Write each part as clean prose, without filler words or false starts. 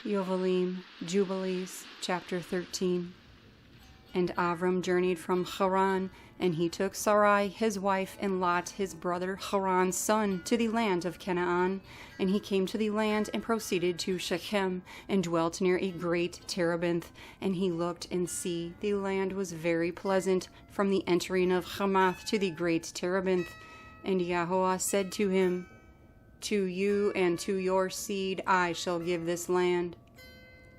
Yobelim, Jubilees, chapter 13. And Avram journeyed from Haran, and he took Sarai his wife and Lot his brother Haran's son to the land of Canaan. And he came to the land and proceeded to Shechem, and dwelt near a great terebinth. And he looked, and see, the land was very pleasant, from the entering of Hamath to the great terebinth. And Yahweh said to him, To you and to your seed I shall give this land.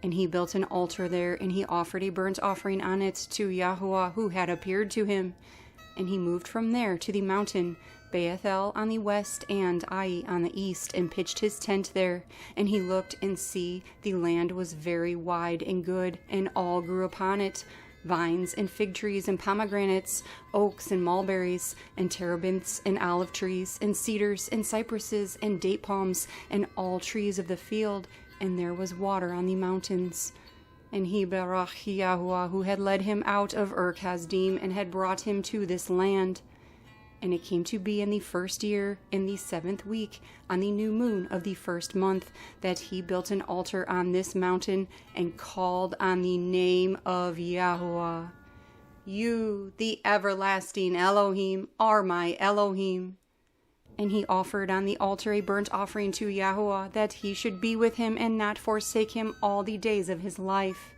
And he built an altar there, and he offered a burnt offering on it to Yahweh, who had appeared to him. And he moved from there to the mountain, Bethel on the west and Ai on the east, and pitched his tent there. And he looked, and see, the land was very wide and good, and all grew upon it, vines and fig trees and pomegranates, oaks and mulberries, and terebinths and olive trees, and cedars and cypresses and date palms, and all trees of the field. And there was water on the mountains. And he berakah Yahweh, who had led him out of Kasdim, and had brought him to this land. And it came to be in the first year, in the 7th week, on the new moon of the 1st month, that he built an altar on this mountain, and called on the name of Yahweh. You, the everlasting Elohim, are my Elohim. And he offered on the altar a burnt offering to Yahweh, that he should be with him and not forsake him all the days of his life.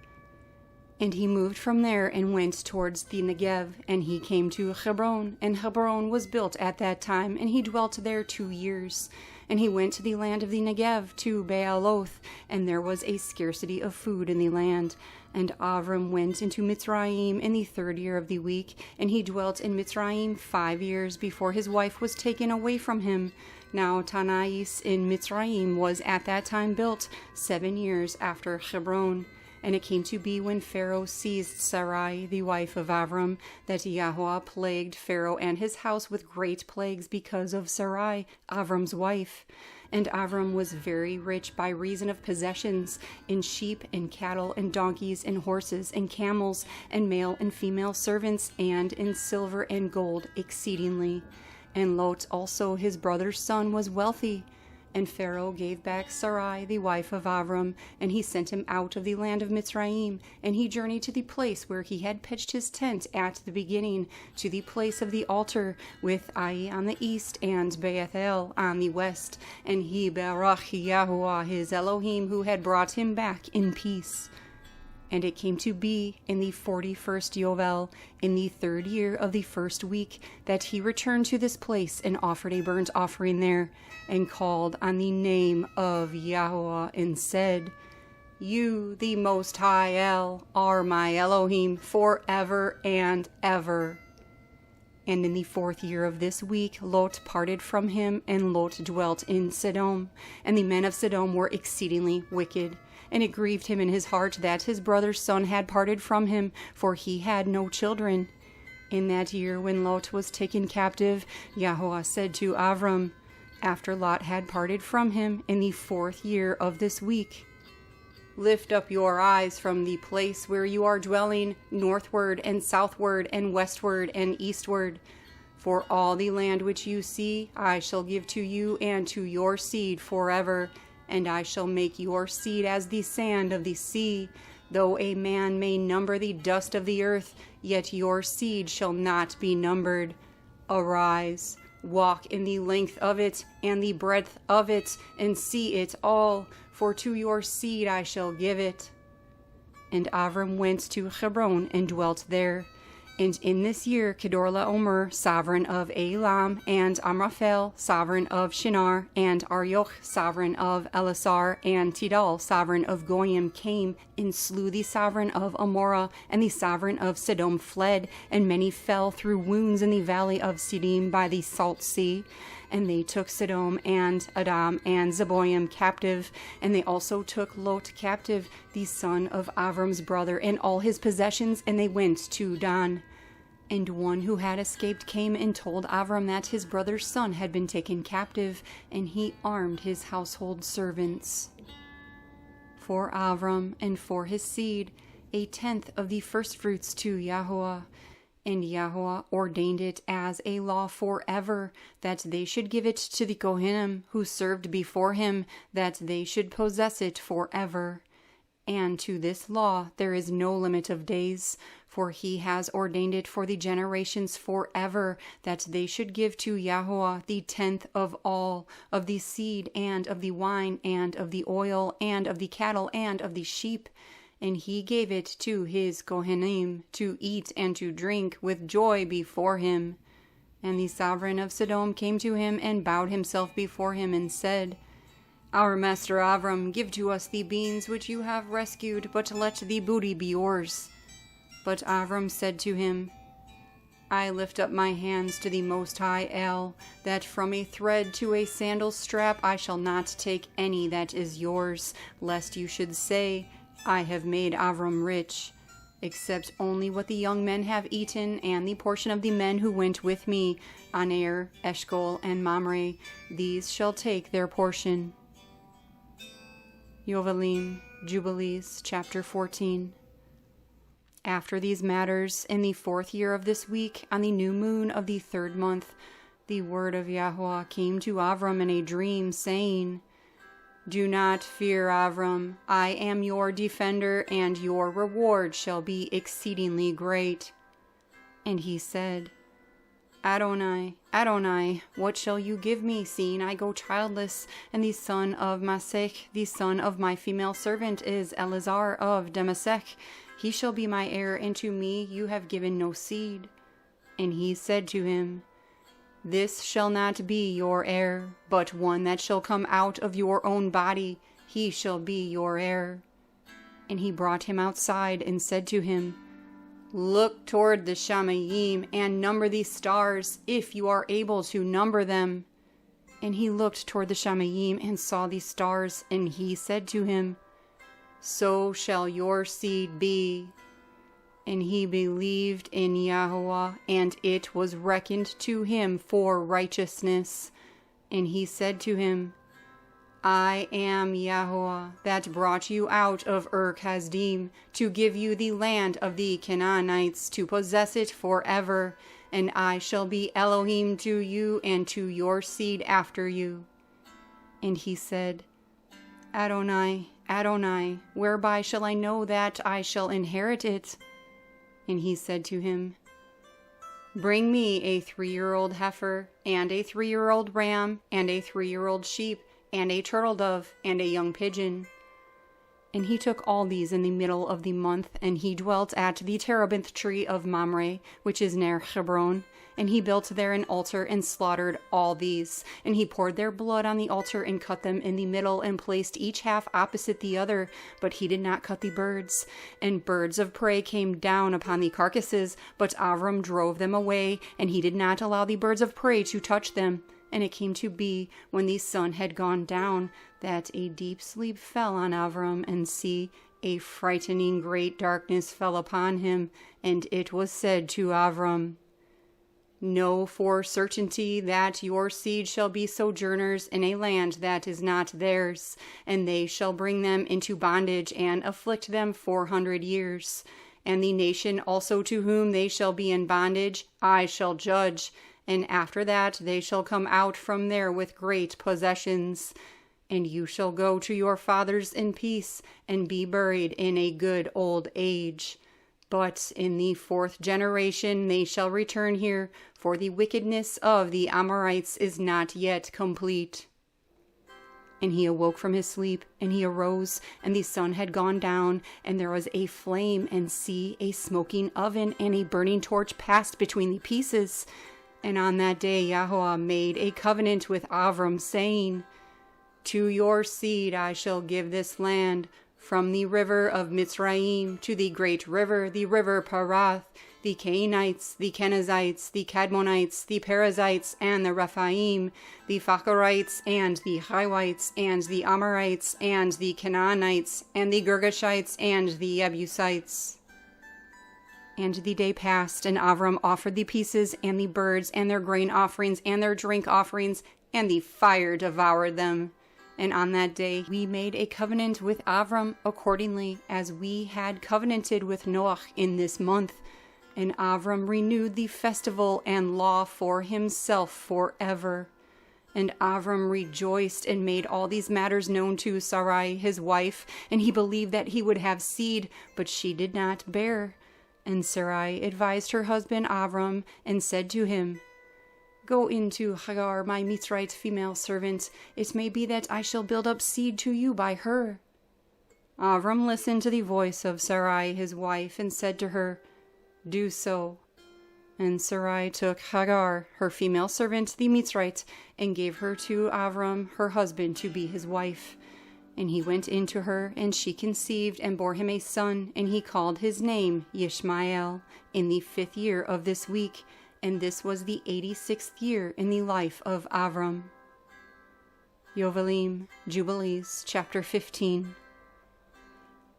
And he moved from there and went towards the Negev, and he came to Hebron. And Hebron was built at that time, and he dwelt there 2 years. And he went to the land of the Negev, to Baaloth, and there was a scarcity of food in the land. And Avram went into Mitzrayim in the 3rd year of the week, and he dwelt in Mitzrayim 5 years before his wife was taken away from him. Now Tanais in Mitzrayim was at that time built 7 years after Hebron. And it came to be when Pharaoh seized Sarai, the wife of Avram, that Yahweh plagued Pharaoh and his house with great plagues because of Sarai, Avram's wife. And Avram was very rich by reason of possessions, in sheep and cattle and donkeys and horses and camels and male and female servants, and in silver and gold exceedingly. And Lot also his brother's son was wealthy. And Pharaoh gave back Sarai, the wife of Avram, and he sent him out of the land of Mitzrayim. And he journeyed to the place where he had pitched his tent at the beginning, to the place of the altar, with Ai on the east and Bethel on the west. And he berakah Yahweh his Elohim, who had brought him back in peace. And it came to be in the 41st Yovel, in the 3rd year of the 1st week, that he returned to this place and offered a burnt offering there, and called on the name of Yahweh, and said, You, the Most High El, are my Elohim forever and ever. And in the 4th year of this week, Lot parted from him, and Lot dwelt in Sodom. And the men of Sodom were exceedingly wicked. And it grieved him in his heart that his brother's son had parted from him, for he had no children. In that year when Lot was taken captive, Yahweh said to Avram, after Lot had parted from him, in the 4th year of this week, Lift up your eyes from the place where you are dwelling, northward and southward and westward and eastward. For all the land which you see, I shall give to you and to your seed forever. And I shall make your seed as the sand of the sea. Though a man may number the dust of the earth, yet your seed shall not be numbered. Arise, walk in the length of it and the breadth of it, and see it all, for to your seed I shall give it. And Avram went to Hebron and dwelt there. And in this year Kedorlaomer, sovereign of Elam, and Amraphel, sovereign of Shinar, and Arioch, sovereign of Elasar, and Tidal, sovereign of Goyim, came and slew the sovereign of Amorah, and the sovereign of Sodom fled, and many fell through wounds in the valley of Siddim by the salt sea. And they took Sodom and Adam and Zeboim captive, and they also took Lot captive, the son of Avram's brother, and all his possessions, and they went to Dan. And one who had escaped came and told Avram that his brother's son had been taken captive, and he armed his household servants. For Avram and for his seed, 1/10 of the firstfruits to Yahweh. And Yahweh ordained it as a law forever, that they should give it to the Kohanim who served before him, that they should possess it forever. And to this law there is no limit of days, for he has ordained it for the generations forever, that they should give to Yahweh the 10th of all, of the seed, and of the wine, and of the oil, and of the cattle, and of the sheep. And he gave it to his Kohanim to eat and to drink with joy before him. And the sovereign of Sodom came to him and bowed himself before him and said, Our master Avram, give to us the beans which you have rescued, but let the booty be yours. But Avram said to him, I lift up my hands to the Most High El, that from a thread to a sandal strap I shall not take any that is yours, lest you should say, I have made Avram rich, except only what the young men have eaten, and the portion of the men who went with me, Aner, Eshcol, and Mamre, these shall take their portion. Yobelim, Jubilees, chapter 14. After these matters, in the 4th year of this week, on the new moon of the 3rd month, the word of Yahweh came to Avram in a dream, saying, Do not fear, Avram. I am your defender, and your reward shall be exceedingly great. And he said, Adonai, Adonai, what shall you give me, seeing I go childless, and the son of Masech, the son of my female servant, is Elazar of Damasek? He shall be my heir, and to me you have given no seed. And he said to him, This shall not be your heir, but one that shall come out of your own body, he shall be your heir. And he brought him outside and said to him, Look toward the Shamayim and number the stars, if you are able to number them. And he looked toward the Shamayim and saw the stars, and he said to him, So shall your seed be. And he believed in Yahweh, and it was reckoned to him for righteousness. And he said to him, I am Yahweh, that brought you out of Kasdim, to give you the land of the Canaanites, to possess it forever, and I shall be Elohim to you and to your seed after you. And he said, Adonai, Adonai, whereby shall I know that I shall inherit it? And he said to him, Bring me a 3-year-old heifer, and a 3-year-old ram, and a 3-year-old sheep, and a turtle dove, and a young pigeon. And he took all these in the middle of the month, and he dwelt at the terebinth tree of Mamre, which is near Hebron. And he built there an altar, and slaughtered all these. And he poured their blood on the altar, and cut them in the middle, and placed each half opposite the other. But he did not cut the birds. And birds of prey came down upon the carcasses, but Avram drove them away, and he did not allow the birds of prey to touch them. And it came to be, when the sun had gone down, that a deep sleep fell on Avram, and see, a frightening great darkness fell upon him. And it was said to Avram, Know for certainty that your seed shall be sojourners in a land that is not theirs, and they shall bring them into bondage, and afflict them 400 years. And the nation also to whom they shall be in bondage, I shall judge. And after that they shall come out from there with great possessions. And you shall go to your fathers in peace, and be buried in a good old age. But in the 4th generation they shall return here, for the wickedness of the Amorites is not yet complete. And he awoke from his sleep, and he arose, and the sun had gone down, and there was a flame, and see, a smoking oven, and a burning torch passed between the pieces. And on that day Yahweh made a covenant with Avram, saying, To your seed I shall give this land, from the river of Mitzrayim to the great river, the river Parath, the Canaanites, the Kenizzites, the Kadmonites, the Perizzites, and the Rephaim, the Phacharites, and the Hivites, and the Amorites, and the Canaanites, and the Girgashites, and the Jebusites. And the day passed, and Avram offered the pieces, and the birds, and their grain offerings, and their drink offerings, and the fire devoured them. And on that day we made a covenant with Avram accordingly as we had covenanted with Noach in this month. And Avram renewed the festival and law for himself forever. And Avram rejoiced and made all these matters known to Sarai his wife, and he believed that he would have seed, but she did not bear. And Sarai advised her husband Avram, and said to him, Go into Hagar, my Mitzrite female servant. It may be that I shall build up seed to you by her. Avram listened to the voice of Sarai his wife, and said to her, Do so. And Sarai took Hagar, her female servant, the Mitzrite, and gave her to Avram, her husband, to be his wife. And he went into her, and she conceived, and bore him a son, and he called his name Yishmael, in the 5th year of this week, and this was the 86th year in the life of Avram. Yobelim, Jubilees, chapter 15.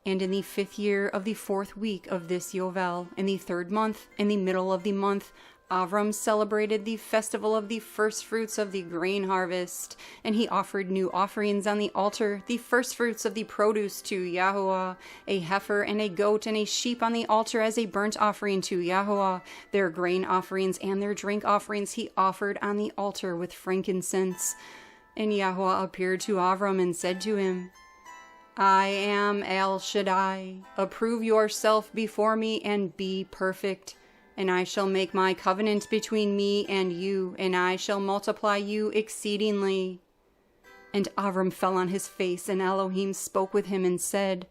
And in the 5th year of the 4th week of this Yovel, in the 3rd month, in the middle of the month, Avram celebrated the festival of the first fruits of the grain harvest, and he offered new offerings on the altar, the first fruits of the produce to Yahweh, a heifer and a goat and a sheep on the altar as a burnt offering to Yahweh. Their grain offerings and their drink offerings he offered on the altar with frankincense. And Yahweh appeared to Avram and said to him, I am El Shaddai. Approve yourself before me and be perfect. And I shall make my covenant between me and you, and I shall multiply you exceedingly. And Avram fell on his face, and Elohim spoke with him and said,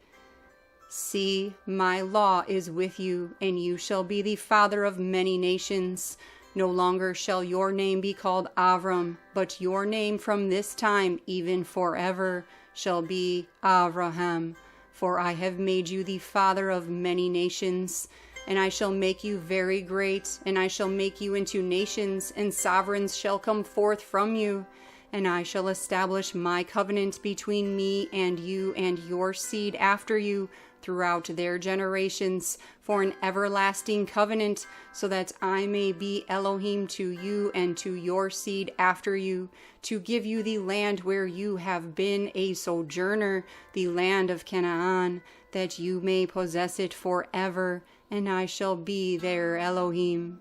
See, my law is with you, and you shall be the father of many nations. No longer shall your name be called Avram, but your name from this time, even forever, shall be Abraham, for I have made you the father of many nations. And I shall make you very great, and I shall make you into nations, and sovereigns shall come forth from you. And I shall establish my covenant between me and you and your seed after you throughout their generations for an everlasting covenant, so that I may be Elohim to you and to your seed after you, to give you the land where you have been a sojourner, the land of Canaan, that you may possess it forever, and I shall be their Elohim.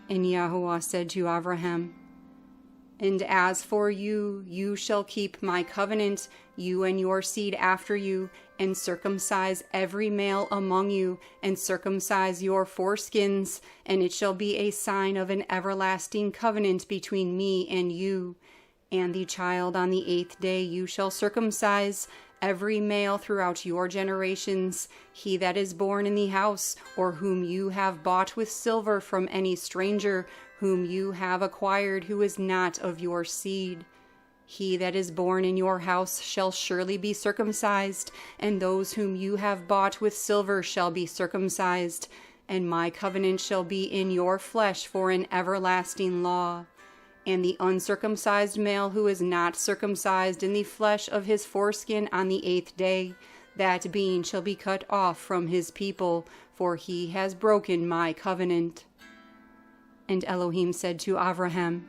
And Yahuwah said to Abraham, And as for you, you shall keep my covenant, you and your seed after you, and circumcise every male among you, and circumcise your foreskins, and it shall be a sign of an everlasting covenant between me and you. And the child on the 8th day you shall circumcise, every male throughout your generations, he that is born in the house, or whom you have bought with silver from any stranger, whom you have acquired, who is not of your seed. He that is born in your house shall surely be circumcised, and those whom you have bought with silver shall be circumcised, and my covenant shall be in your flesh for an everlasting law. And the uncircumcised male who is not circumcised in the flesh of his foreskin on the 8th day, that being shall be cut off from his people, for he has broken my covenant. And Elohim said to Abraham,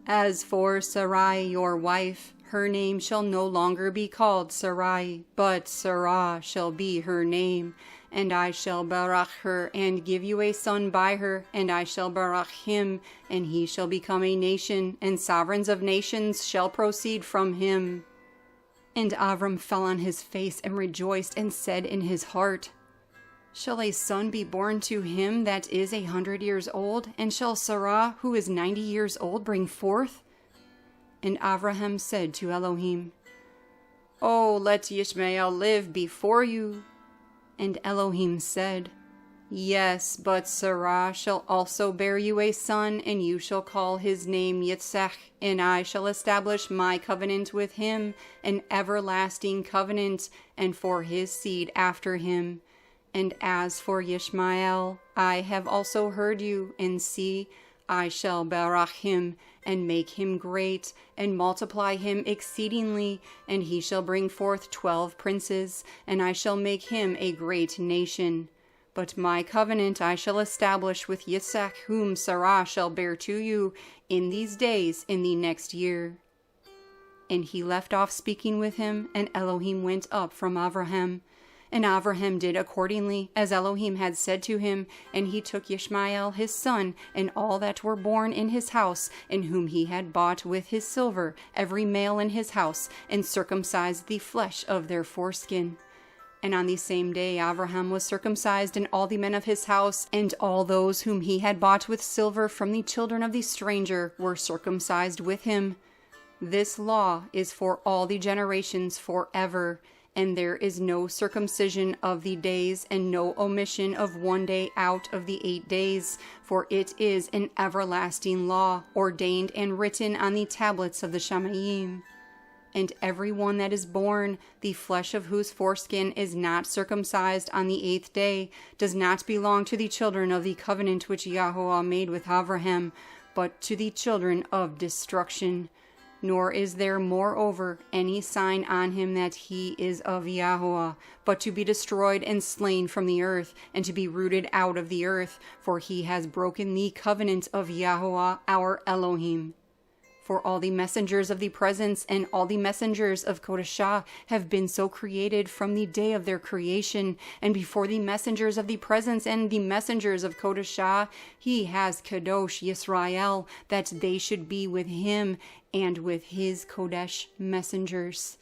As for Sarai your wife, her name shall no longer be called Sarai, but Sarah shall be her name. And I shall berakah her, and give you a son by her, and I shall berakah him, and he shall become a nation, and sovereigns of nations shall proceed from him. And Avram fell on his face and rejoiced, and said in his heart, Shall a son be born to him that is 100 years old? And shall Sarah, who is 90 years old, bring forth? And Abraham said to Elohim, Oh, let Yishmael live before you. And Elohim said, Yes, but Sarah shall also bear you a son, and you shall call his name Yitzchak, and I shall establish my covenant with him, an everlasting covenant, and for his seed after him. And as for Yishmael, I have also heard you, and see, I shall berakah him, and make him great, and multiply him exceedingly, and he shall bring forth 12 princes, and I shall make him a great nation. But my covenant I shall establish with Yitzchak, whom Sarah shall bear to you, in these days in the next year. And he left off speaking with him, and Elohim went up from Abraham. And Avraham did accordingly, as Elohim had said to him, and he took Ishmael his son, and all that were born in his house, and whom he had bought with his silver, every male in his house, and circumcised the flesh of their foreskin. And on the same day Avraham was circumcised, and all the men of his house, and all those whom he had bought with silver from the children of the stranger were circumcised with him. This law is for all the generations forever, and there is no circumcision of the days, and no omission of one day out of the 8 days, for it is an everlasting law, ordained and written on the tablets of the Shamayim. And every one that is born, the flesh of whose foreskin is not circumcised on the 8th day, does not belong to the children of the covenant which Yahweh made with Avraham, but to the children of destruction. Nor is there moreover any sign on him that he is of Yahweh, but to be destroyed and slain from the earth, and to be rooted out of the earth, for he has broken the covenant of Yahweh our Elohim. For all the messengers of the presence and all the messengers of Kodeshah have been so created from the day of their creation, and before the messengers of the presence and the messengers of Kodeshah, he has qadosh Yisrael, that they should be with him and with his Kodesh messengers.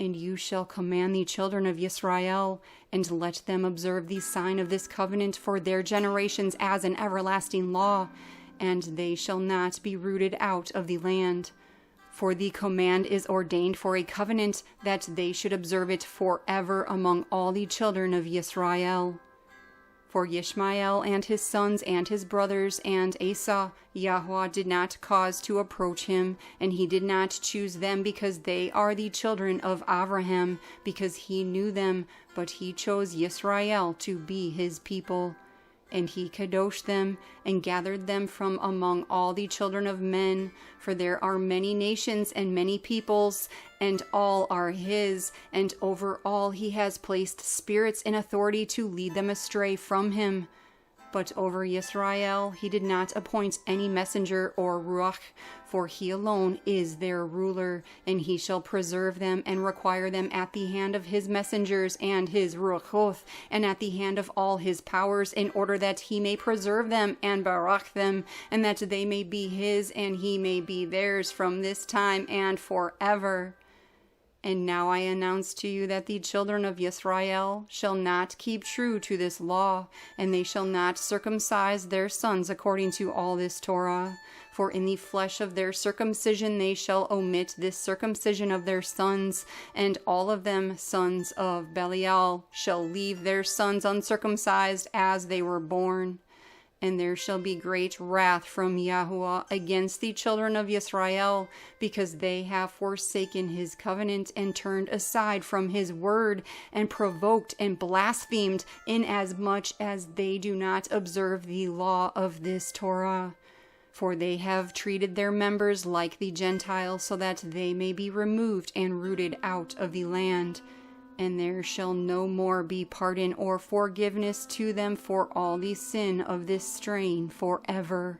And you shall command the children of Yisrael, and let them observe the sign of this covenant for their generations as an everlasting law, and they shall not be rooted out of the land. For the command is ordained for a covenant, that they should observe it forever among all the children of Yisrael. For Ishmael and his sons and his brothers and Esau, Yahweh did not cause to approach him, and he did not choose them because they are the children of Avraham, because he knew them, but he chose Yisrael to be his people. And he kadoshed them, and gathered them from among all the children of men, for there are many nations and many peoples, and all are his, and over all he has placed spirits in authority to lead them astray from him. But over Yisrael he did not appoint any messenger or ruach, for he alone is their ruler, and he shall preserve them and require them at the hand of his messengers and his ruachot, and at the hand of all his powers, in order that he may preserve them and barak them, and that they may be his and he may be theirs from this time and forever. And now I announce to you that the children of Yisrael shall not keep true to this law, and they shall not circumcise their sons according to all this Torah. For in the flesh of their circumcision they shall omit this circumcision of their sons, and all of them sons of Belial shall leave their sons uncircumcised as they were born. And there shall be great wrath from Yahuwah against the children of Yisrael, because they have forsaken his covenant and turned aside from his word, and provoked and blasphemed, inasmuch as they do not observe the law of this Torah. For they have treated their members like the Gentiles, so that they may be removed and rooted out of the land. And there shall no more be pardon or forgiveness to them for all the sin of this strain forever.